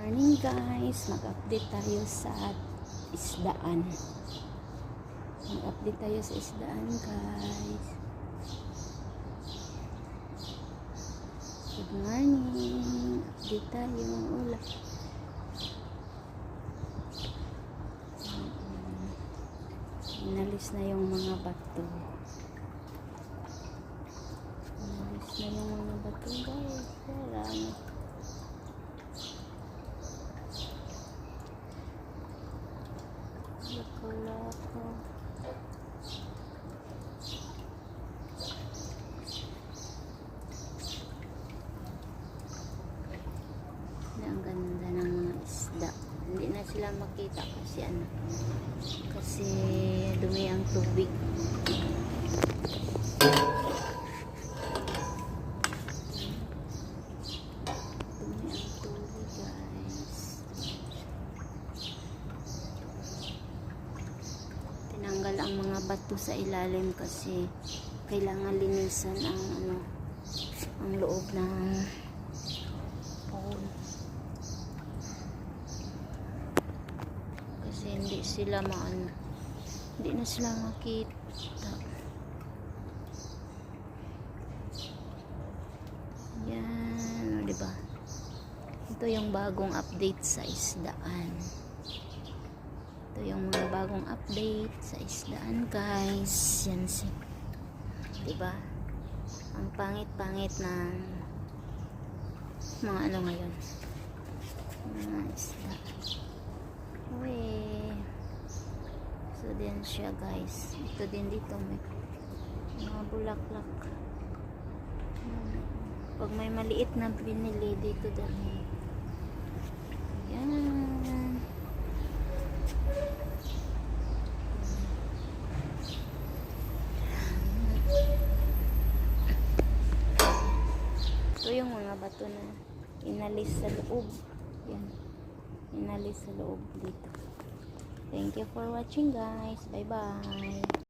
Morning guys, mag-update tayo sa isdaan. Mag-update tayo sa isdaan guys. Good morning. Update tayo ng ulam. Inalis na yung mga bato. Inalis na yung mga bato guys. Marami. Lako-lako. Ang ganda ng mga isda. Hindi na sila makita kasi kasi dumi ang tubig. Dumi ang tubig guys. Tinanggal ang mga bato sa ilalim kasi kailangan linisan ang loob ng pool. Kasi hindi na sila makita. Yan, o diba? Ito yung bagong update sa isdaan. Ito yung mga bagong update sa isdaan guys. Yan diba? Ang pangit-pangit ng mga ngayon. Mga isda. Uy. So din siya guys. Ito din dito may mga bulaklak. Pag may maliit na binili dito dali. Yan. Ito yung mga bato na inalis sa loob. Yan. Inalis sa loob dito. Thank you for watching guys. Bye bye.